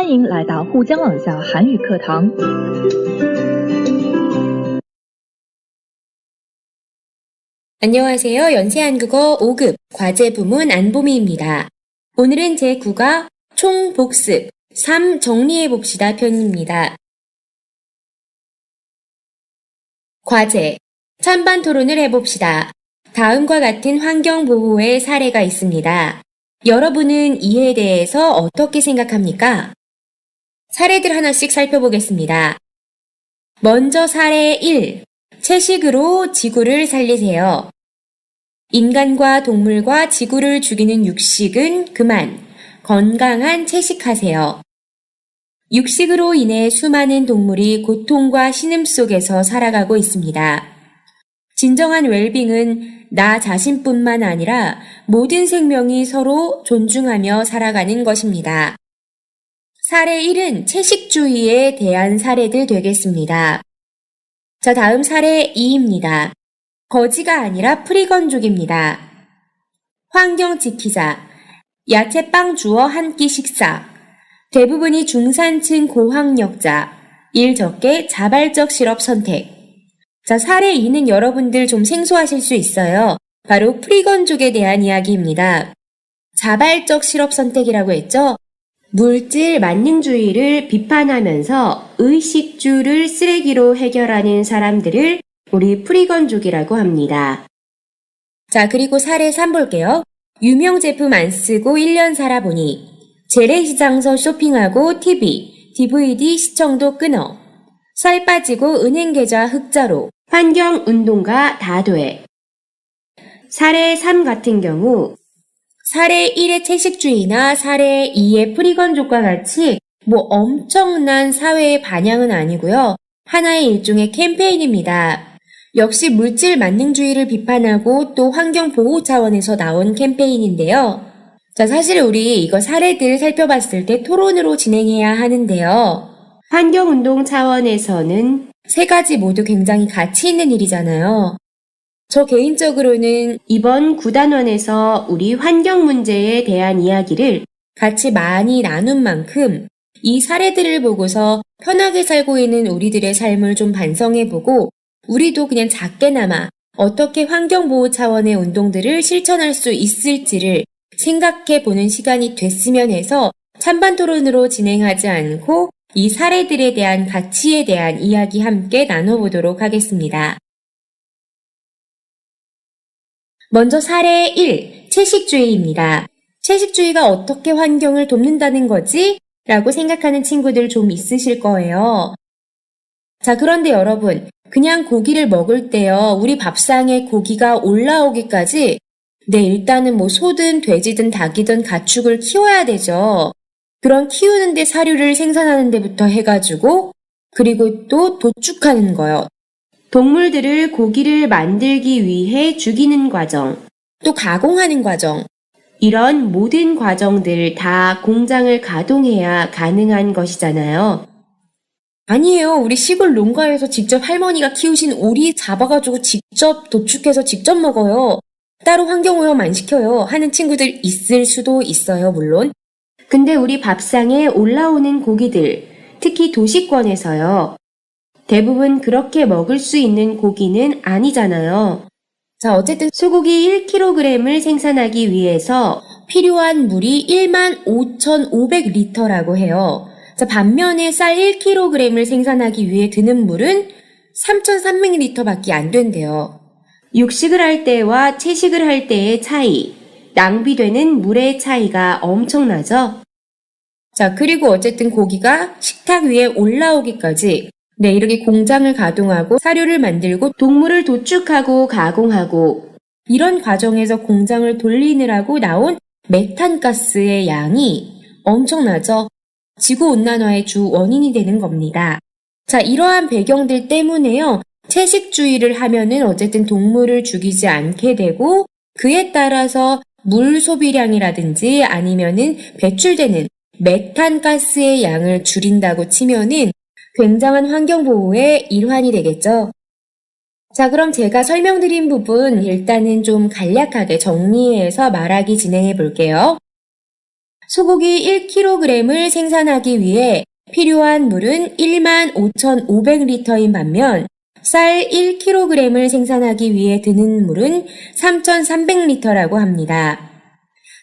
欢迎来到沪江网校韩语课堂。 안녕하세요. 연세한국어 5급 과제 부문 안보미입니다. 오늘은 제9과 총복습 3 정리해봅시다 편입니다. 과제 찬반 토론을 해봅시다. 다음과 같은 환경보호의 사례가 있습니다. 여러분은 이에 대해서 어떻게 생각합니까? 사례들 하나씩 살펴보겠습니다. 먼저 사례 1. 채식으로 지구를 살리세요. 인간과 동물과 지구를 죽이는 육식은 그만, 건강한 채식하세요. 육식으로 인해 수많은 동물이 고통과 신음 속에서 살아가고 있습니다. 진정한 웰빙은 나 자신뿐만 아니라 모든 생명이 서로 존중하며 살아가는 것입니다. 사례 1은 채식주의에 대한 사례들 되겠습니다. 자, 다음 사례 2입니다. 거지가 아니라 프리건족입니다. 환경 지키자. 야채빵 주어 한 끼 식사. 대부분이 중산층 고학력자. 일 적게 자발적 실업 선택. 자, 사례 2는 여러분들 좀 생소하실 수 있어요. 바로 프리건족에 대한 이야기입니다. 자발적 실업 선택이라고 했죠? 물질 만능주의를 비판하면서 의식주를 쓰레기로 해결하는 사람들을 우리 프리건족이라고 합니다. 자, 그리고 사례 3 볼게요. 유명 제품 안 쓰고 1년 살아보니 재래시장서 쇼핑하고 TV, DVD 시청도 끊어 살 빠지고 은행계좌 흑자로 환경운동가 다 돼. 사례 3 같은 경우 사례 1의 채식주의나 사례 2의 프리건족과 같이 엄청난 사회의 반향은 아니고요. 하나의 일종의 캠페인입니다. 역시 물질 만능주의를 비판하고 또 환경보호 차원에서 나온 캠페인인데요. 자, 사실 우리 이거 사례들 살펴봤을 때 토론으로 진행해야 하는데요. 환경운동 차원에서는 세 가지 모두 굉장히 가치 있는 일이잖아요. 저 개인적으로는 이번 9단원에서 우리 환경 문제에 대한 이야기를 같이 많이 나눈 만큼 이 사례들을 보고서 편하게 살고 있는 우리들의 삶을 좀 반성해보고 우리도 그냥 작게나마 어떻게 환경보호 차원의 운동들을 실천할 수 있을지를 생각해보는 시간이 됐으면 해서 찬반 토론으로 진행하지 않고 이 사례들에 대한 가치에 대한 이야기 함께 나눠보도록 하겠습니다. 먼저 사례 1, 채식주의입니다. 채식주의가 어떻게 환경을 돕는다는 거지? 라고 생각하는 친구들 좀 있으실 거예요. 자, 그런데 여러분, 그냥 고기를 먹을 때요, 우리 밥상에 고기가 올라오기까지 일단은 소든 돼지든 닭이든 가축을 키워야 되죠. 그런 키우는데 사료를 생산하는 데부터 해가지고 그리고 또 도축하는 거요. 동물들을 고기를 만들기 위해 죽이는 과정, 또 가공하는 과정, 이런 모든 과정들 다 공장을 가동해야 가능한 것이잖아요. 아니에요. 우리 시골 농가에서 직접 할머니가 키우신 오리 잡아가지고 직접 도축해서 직접 먹어요. 따로 환경오염 안 시켜요 하는 친구들 있을 수도 있어요, 물론. 근데 우리 밥상에 올라오는 고기들, 특히 도시권에서요. 대부분 그렇게 먹을 수 있는 고기는 아니잖아요. 자, 어쨌든 소고기 1kg을 생산하기 위해서 필요한 물이 15,500리터라고 해요. 자, 반면에 쌀 1kg을 생산하기 위해 드는 물은 3,300리터밖에 안 된대요. 육식을 할 때와 채식을 할 때의 차이, 낭비되는 물의 차이가 엄청나죠? 자, 그리고 어쨌든 고기가 식탁 위에 올라오기까지 이렇게 공장을 가동하고 사료를 만들고 동물을 도축하고 가공하고 이런 과정에서 공장을 돌리느라고 나온 메탄가스의 양이 엄청나죠? 지구온난화의 주 원인이 되는 겁니다. 자, 이러한 배경들 때문에요. 채식주의를 하면은 어쨌든 동물을 죽이지 않게 되고 그에 따라서 물 소비량이라든지 아니면은 배출되는 메탄가스의 양을 줄인다고 치면은 굉장한 환경보호의 일환이 되겠죠. 자, 그럼 제가 설명드린 부분 일단은 좀 간략하게 정리해서 말하기 진행해 볼게요. 소고기 1kg을 생산하기 위해 필요한 물은 15,500리터인 반면 쌀 1kg을 생산하기 위해 드는 물은 3,300리터라고 합니다.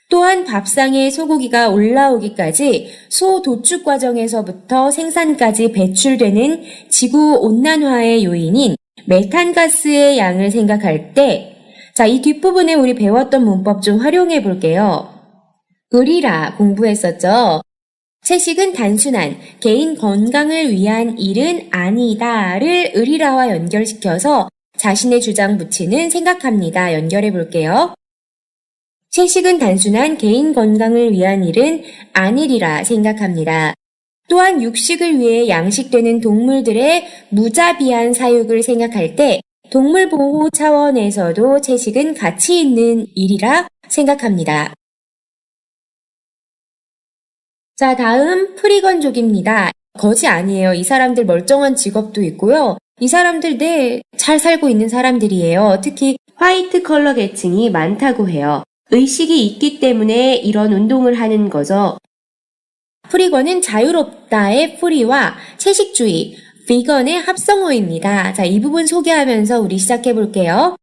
또한 밥상에 소고기가 올라오기까지 소도축 과정에서부터 생산까지 배출되는 지구온난화의 요인인 메탄가스의 양을 생각할 때, 이 뒷부분에 우리 배웠던 문법 좀 활용해 볼게요. 을이라 공부했었죠. 채식은 단순한 개인 건강을 위한 일은 아니다를 을이라와 연결시켜서 자신의 주장 붙이는 생각합니다. 연결해 볼게요. 채식은 단순한 개인 건강을 위한 일은 아니리라 생각합니다. 또한 육식을 위해 양식되는 동물들의 무자비한 사육을 생각할 때 동물 보호 차원에서도 채식은 가치 있는 일이라 생각합니다. 자, 다음 프리건족입니다. 거지 아니에요. 이 사람들 멀쩡한 직업도 있고요. 이 사람들 잘 살고 있는 사람들이에요. 특히 화이트 컬러 계층이 많다고 해요. 의식이 있기 때문에 이런 운동을 하는 거죠. 프리건은 자유롭다의 프리와 채식주의, 비건의 합성어입니다. 자, 이 부분 소개하면서 우리 시작해 볼게요.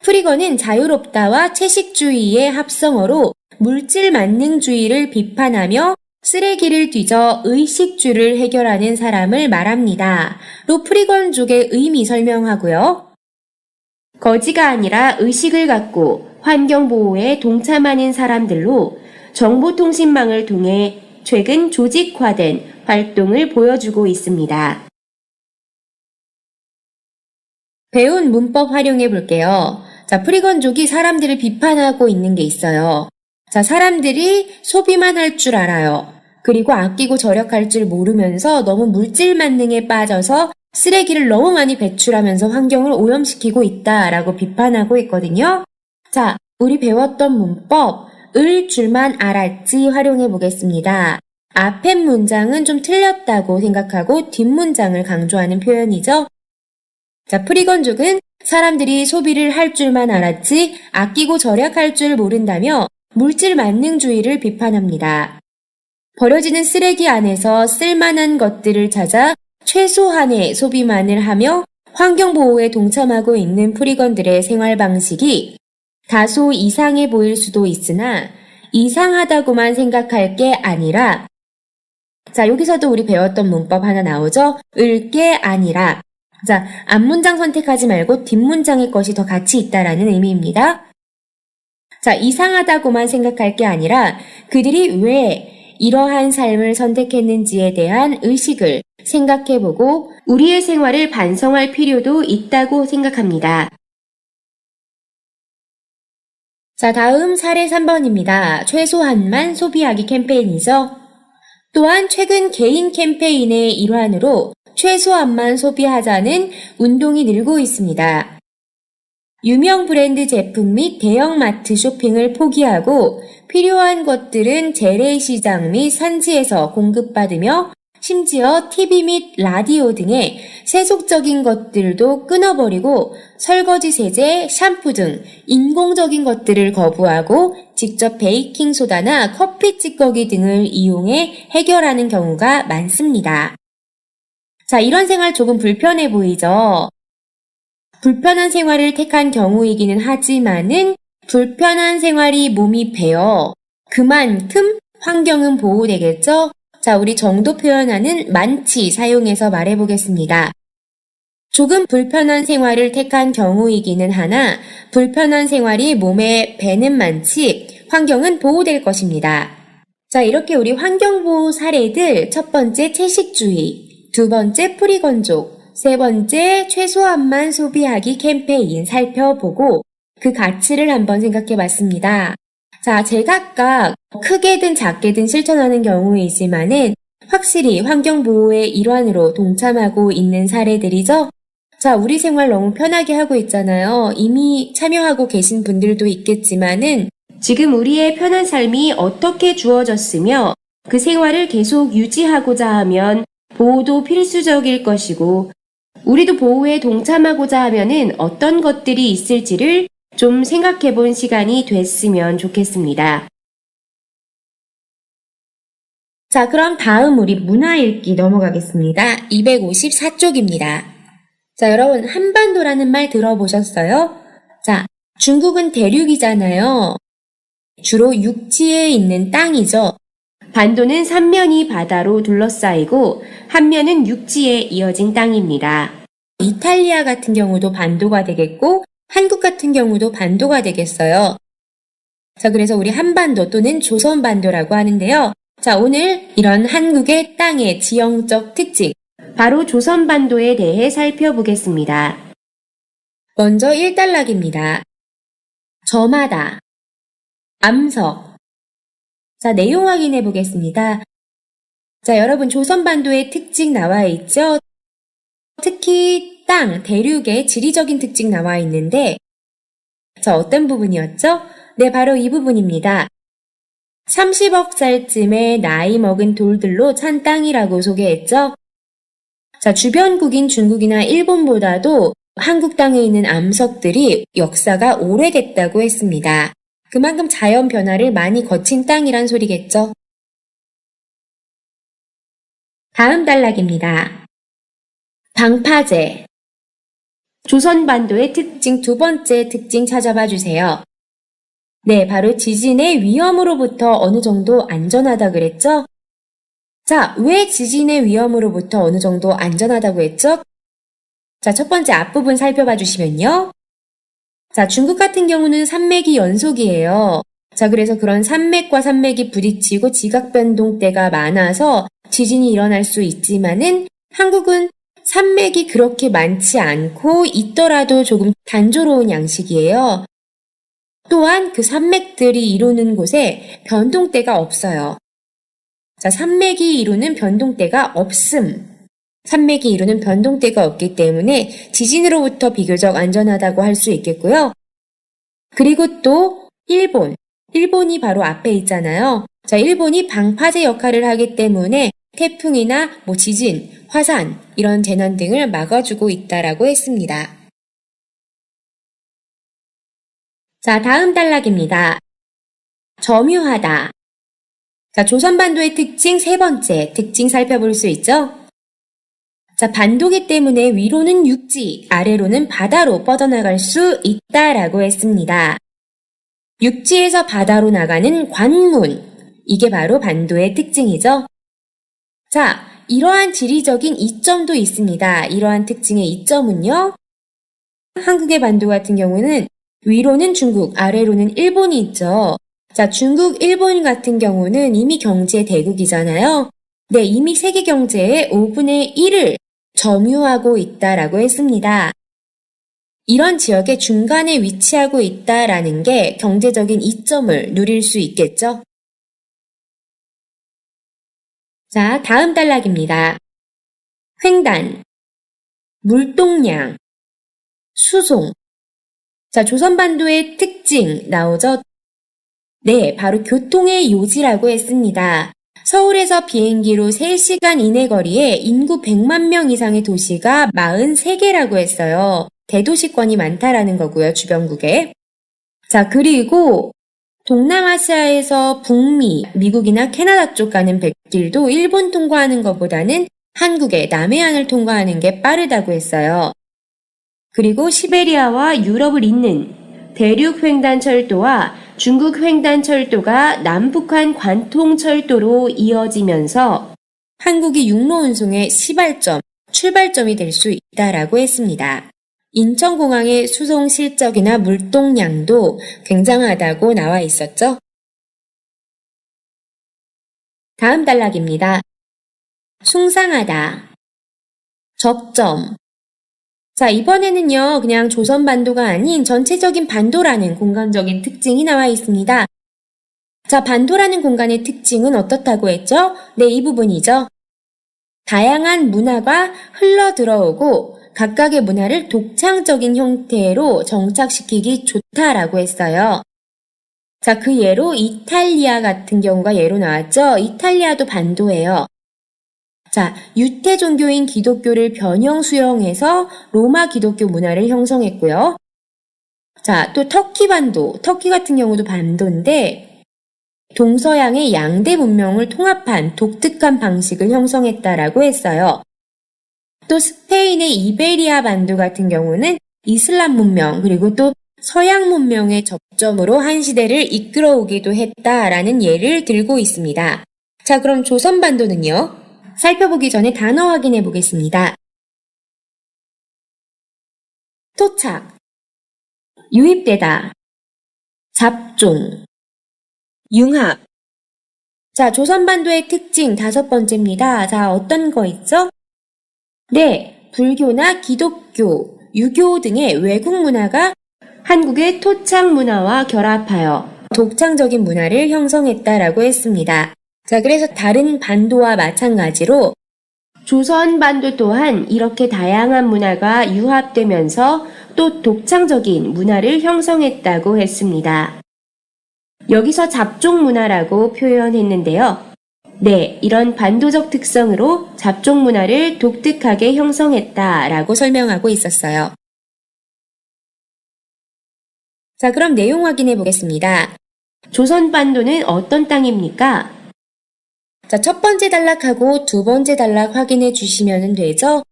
프리건은 자유롭다와 채식주의의 합성어로 물질 만능주의를 비판하며 쓰레기를 뒤져 의식주를 해결하는 사람을 말합니다. 로 프리건족의 의미 설명하고요. 거지가 아니라 의식을 갖고 환경보호에 동참하는 사람들로 정보통신망을 통해 최근 조직화된 활동을 보여주고 있습니다. 배운 문법 활용해 볼게요. 자, 프리건족이 사람들을 비판하고 있는 게 있어요. 자, 사람들이 소비만 할 줄 알아요. 그리고 아끼고 절약할 줄 모르면서 너무 물질 만능에 빠져서 쓰레기를 너무 많이 배출하면서 환경을 오염시키고 있다라고 비판하고 있거든요. 자, 우리 배웠던 문법, 을 줄만 알았지 활용해 보겠습니다. 앞에 문장은 좀 틀렸다고 생각하고 뒷문장을 강조하는 표현이죠. 자, 프리건족은 사람들이 소비를 할 줄만 알았지 아끼고 절약할 줄 모른다며 물질 만능주의를 비판합니다. 버려지는 쓰레기 안에서 쓸만한 것들을 찾아 최소한의 소비만을 하며 환경보호에 동참하고 있는 프리건들의 생활 방식이 다소 이상해 보일 수도 있으나 이상하다고만 생각할 게 아니라, 자, 여기서도 우리 배웠던 문법 하나 나오죠? 을 게 아니라. 자, 앞문장 선택하지 말고 뒷문장의 것이 더 가치 있다라는 의미입니다. 자, 이상하다고만 생각할 게 아니라 그들이 왜 이러한 삶을 선택했는지에 대한 의식을 생각해보고 우리의 생활을 반성할 필요도 있다고 생각합니다. 자, 다음 사례 3번입니다. 최소한만 소비하기 캠페인이죠. 또한 최근 개인 캠페인의 일환으로 최소한만 소비하자는 운동이 늘고 있습니다. 유명 브랜드 제품 및 대형마트 쇼핑을 포기하고 필요한 것들은 재래시장 및 산지에서 공급받으며 심지어 TV 및 라디오 등의 세속적인 것들도 끊어버리고 설거지 세제, 샴푸 등 인공적인 것들을 거부하고 직접 베이킹소다나 커피 찌꺼기 등을 이용해 해결하는 경우가 많습니다. 자, 이런 생활 조금 불편해 보이죠? 불편한 생활을 택한 경우이기는 하지만은 불편한 생활이 몸이 배어 그만큼 환경은 보호되겠죠? 자, 우리 정도 표현하는 많지 사용해서 말해보겠습니다. 조금 불편한 생활을 택한 경우이기는 하나 불편한 생활이 몸에 배는 많지 환경은 보호될 것입니다. 자, 이렇게 우리 환경보호 사례들 첫 번째 채식주의, 두 번째 프리건족, 세 번째 최소한만 소비하기 캠페인 살펴보고 그 가치를 한번 생각해 봤습니다. 자, 제각각 크게든 작게든 실천하는 경우이지만은 확실히 환경보호의 일환으로 동참하고 있는 사례들이죠. 자, 우리 생활 너무 편하게 하고 있잖아요. 이미 참여하고 계신 분들도 있겠지만은 지금 우리의 편한 삶이 어떻게 주어졌으며 그 생활을 계속 유지하고자 하면 보호도 필수적일 것이고 우리도 보호에 동참하고자 하면은 어떤 것들이 있을지를 좀 생각해 본 시간이 됐으면 좋겠습니다. 자, 그럼 다음 우리 문화 읽기 넘어가겠습니다. 254쪽입니다. 자, 여러분, 한반도라는 말 들어보셨어요? 자, 중국은 대륙이잖아요. 주로 육지에 있는 땅이죠. 반도는 3면이 바다로 둘러싸이고 한 면은 육지에 이어진 땅입니다. 이탈리아 같은 경우도 반도가 되겠고 한국 같은 경우도 반도가 되겠어요. 자, 그래서 우리 한반도 또는 조선반도라고 하는데요. 자, 오늘 이런 한국의 땅의 지형적 특징, 바로 조선반도에 대해 살펴보겠습니다. 먼저 1단락입니다. 저마다, 암석. 자, 내용 확인해 보겠습니다. 자, 여러분 조선반도의 특징 나와 있죠? 특히 땅, 대륙의 지리적인 특징 나와 있는데 자, 어떤 부분이었죠? 네, 바로 이 부분입니다. 30억 살쯤의 나이 먹은 돌들로 찬 땅이라고 소개했죠? 자, 주변국인 중국이나 일본보다도 한국 땅에 있는 암석들이 역사가 오래됐다고 했습니다. 그만큼 자연 변화를 많이 거친 땅이란 소리겠죠? 다음 단락입니다. 방파제. 조선반도의 특징 두 번째 특징 찾아봐 주세요. 네, 바로 지진의 위험으로부터 어느 정도 안전하다 그랬죠? 자, 왜 지진의 위험으로부터 어느 정도 안전하다고 했죠? 자, 첫 번째 앞부분 살펴봐 주시면요. 자, 중국 같은 경우는 산맥이 연속이에요. 자, 그래서 그런 산맥과 산맥이 부딪히고 지각 변동대가 많아서 지진이 일어날 수 있지만은 한국은 산맥이 그렇게 많지 않고 있더라도 조금 단조로운 양식이에요. 또한 그 산맥들이 이루는 곳에 변동대가 없어요. 자, 산맥이 이루는 변동대가 없음. 산맥이 이루는 변동대가 없기 때문에 지진으로부터 비교적 안전하다고 할 수 있겠고요. 그리고 또 일본이 바로 앞에 있잖아요. 자, 일본이 방파제 역할을 하기 때문에 태풍이나 지진, 화산 이런 재난 등을 막아주고 있다라고 했습니다. 자, 다음 단락입니다. 점유하다. 자, 조선반도의 특징 세 번째 특징 살펴볼 수 있죠? 자, 반도기 때문에 위로는 육지, 아래로는 바다로 뻗어나갈 수 있다라고 했습니다. 육지에서 바다로 나가는 관문, 이게 바로 반도의 특징이죠. 자, 이러한 지리적인 이점도 있습니다. 이러한 특징의 이점은요. 한국의 반도 같은 경우는 위로는 중국, 아래로는 일본이 있죠. 자, 중국, 일본 같은 경우는 이미 경제 대국이잖아요. 네, 이미 세계 경제의 5분의 1을 점유하고 있다라고 했습니다. 이런 지역의 중간에 위치하고 있다라는 게 경제적인 이점을 누릴 수 있겠죠. 자, 다음 단락입니다. 횡단, 물동량, 수송. 자, 조선반도의 특징 나오죠? 네, 바로 교통의 요지라고 했습니다. 서울에서 비행기로 3시간 이내 거리에 인구 100만 명 이상의 도시가 43개라고 했어요. 대도시권이 많다라는 거고요, 주변국에. 자, 그리고 동남아시아에서 북미, 미국이나 캐나다 쪽 가는 백길도 일본 통과하는 것보다는 한국의 남해안을 통과하는 게 빠르다고 했어요. 그리고 시베리아와 유럽을 잇는 대륙 횡단철도와 중국 횡단철도가 남북한 관통철도로 이어지면서 한국이 육로 운송의 시발점, 출발점이 될 수 있다라고 했습니다. 인천공항의 수송 실적이나 물동량도 굉장하다고 나와 있었죠. 다음 단락입니다. 숭상하다. 접점. 자, 이번에는요, 그냥 조선반도가 아닌 전체적인 반도라는 공간적인 특징이 나와 있습니다. 자, 반도라는 공간의 특징은 어떻다고 했죠? 네, 이 부분이죠. 다양한 문화가 흘러 들어오고 각각의 문화를 독창적인 형태로 정착시키기 좋다라고 했어요. 자, 그 예로 이탈리아 같은 경우가 예로 나왔죠? 이탈리아도 반도예요. 자, 유태 종교인 기독교를 변형 수용해서 로마 기독교 문화를 형성했고요. 자, 또 터키 반도, 터키 같은 경우도 반도인데 동서양의 양대 문명을 통합한 독특한 방식을 형성했다라고 했어요. 또 스페인의 이베리아 반도 같은 경우는 이슬람 문명 그리고 또 서양 문명의 접점으로 한 시대를 이끌어오기도 했다라는 예를 들고 있습니다. 자, 그럼 조선반도는요? 살펴보기 전에 단어 확인해 보겠습니다. 토착, 유입되다, 잡종, 융합. 자, 조선반도의 특징 5번째입니다. 자, 어떤 거 있죠? 네, 불교나 기독교, 유교 등의 외국 문화가 한국의 토착 문화와 결합하여 독창적인 문화를 형성했다라고 했습니다. 자, 그래서 다른 반도와 마찬가지로 조선반도 또한 이렇게 다양한 문화가 융합되면서 또 독창적인 문화를 형성했다고 했습니다. 여기서 잡종 문화라고 표현했는데요. 네, 이런 반도적 특성으로 잡종 문화를 독특하게 형성했다라고 설명하고 있었어요. 자, 그럼 내용 확인해 보겠습니다. 조선반도는 어떤 땅입니까? 자, 첫 번째 단락하고 두 번째 단락 확인해 주시면 되죠?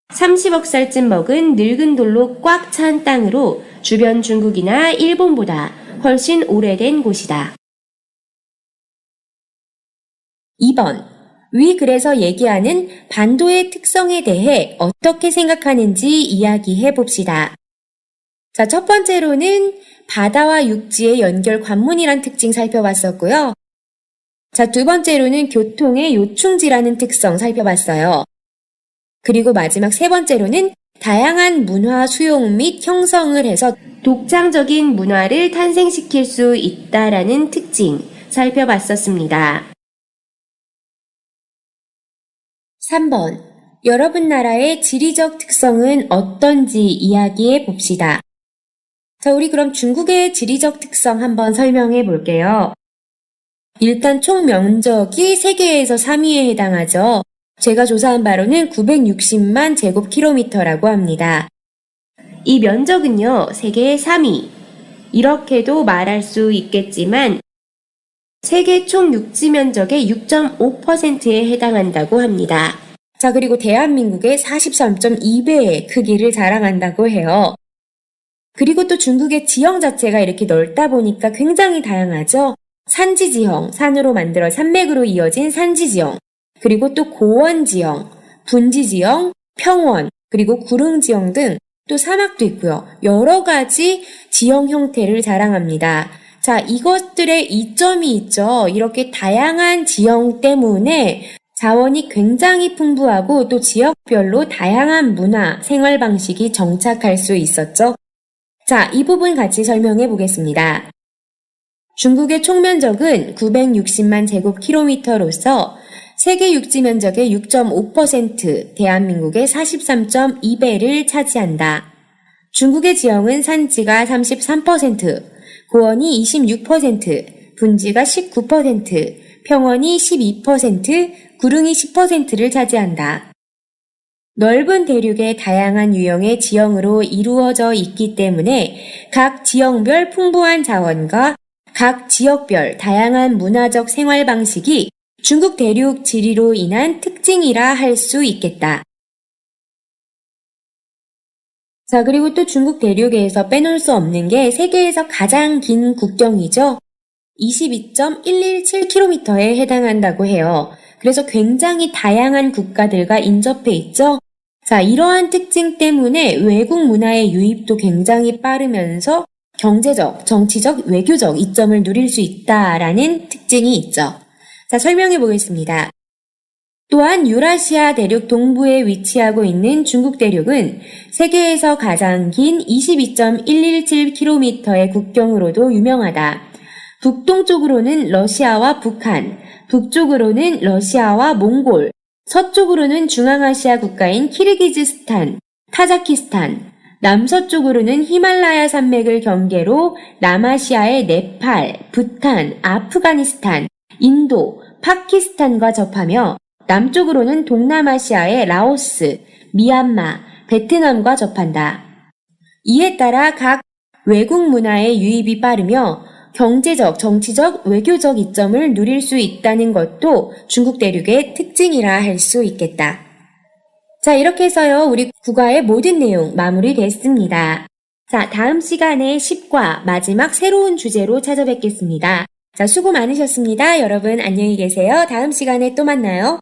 30억 살쯤 먹은 늙은 돌로 꽉 찬 땅으로 주변 중국이나 일본보다 훨씬 오래된 곳이다. 2번. 위 글에서 얘기하는 반도의 특성에 대해 어떻게 생각하는지 이야기해 봅시다. 자, 첫 번째로는 바다와 육지의 연결 관문이란 특징 살펴봤었고요. 자, 두 번째로는 교통의 요충지라는 특성 살펴봤어요. 그리고 마지막 세 번째로는 다양한 문화 수용 및 형성을 해서 독창적인 문화를 탄생시킬 수 있다라는 특징 살펴봤었습니다. 3번. 여러분 나라의 지리적 특성은 어떤지 이야기해 봅시다. 자, 우리 그럼 중국의 지리적 특성 한번 설명해 볼게요. 일단 총 면적이 세계에서 3위에 해당하죠. 제가 조사한 바로는 960만 제곱킬로미터라고 합니다. 이 면적은요, 세계 3위. 이렇게도 말할 수 있겠지만 세계 총 육지 면적의 6.5%에 해당한다고 합니다. 자, 그리고 대한민국의 43.2배의 크기를 자랑한다고 해요. 그리고 또 중국의 지형 자체가 이렇게 넓다 보니까 굉장히 다양하죠. 산지지형, 산으로 만들어 산맥으로 이어진 산지지형, 그리고 또 고원지형, 분지지형, 평원, 그리고 구릉지형 등 또 사막도 있고요. 여러 가지 지형 형태를 자랑합니다. 자, 이것들의 이점이 있죠. 이렇게 다양한 지형 때문에 자원이 굉장히 풍부하고 또 지역별로 다양한 문화, 생활 방식이 정착할 수 있었죠. 자, 이 부분 같이 설명해 보겠습니다. 중국의 총면적은 960만 제곱킬로미터로서 세계 육지 면적의 6.5%, 대한민국의 43.2배를 차지한다. 중국의 지형은 산지가 33%, 고원이 26%, 분지가 19%, 평원이 12%, 구릉이 10%를 차지한다. 넓은 대륙의 다양한 유형의 지형으로 이루어져 있기 때문에 각 지형별 풍부한 자원과 각 지역별 다양한 문화적 생활 방식이 중국 대륙 지리로 인한 특징이라 할 수 있겠다. 자, 그리고 또 중국 대륙에서 빼놓을 수 없는 게 세계에서 가장 긴 국경이죠. 22.117km에 해당한다고 해요. 그래서 굉장히 다양한 국가들과 인접해 있죠. 자, 이러한 특징 때문에 외국 문화의 유입도 굉장히 빠르면서 경제적, 정치적, 외교적 이점을 누릴 수 있다라는 특징이 있죠. 자, 설명해 보겠습니다. 또한 유라시아 대륙 동부에 위치하고 있는 중국 대륙은 세계에서 가장 긴 22.117km의 국경으로도 유명하다. 북동쪽으로는 러시아와 북한, 북쪽으로는 러시아와 몽골, 서쪽으로는 중앙아시아 국가인 키르기즈스탄, 타자키스탄, 남서쪽으로는 히말라야 산맥을 경계로 남아시아의 네팔, 부탄, 아프가니스탄, 인도, 파키스탄과 접하며 남쪽으로는 동남아시아의 라오스, 미얀마, 베트남과 접한다. 이에 따라 각 외국 문화의 유입이 빠르며 경제적, 정치적, 외교적 이점을 누릴 수 있다는 것도 중국 대륙의 특징이라 할 수 있겠다. 자, 이렇게 해서요, 우리 국어의 모든 내용 마무리됐습니다. 자, 다음 시간에 10과 마지막 새로운 주제로 찾아뵙겠습니다. 자, 수고 많으셨습니다. 여러분 안녕히 계세요. 다음 시간에 또 만나요.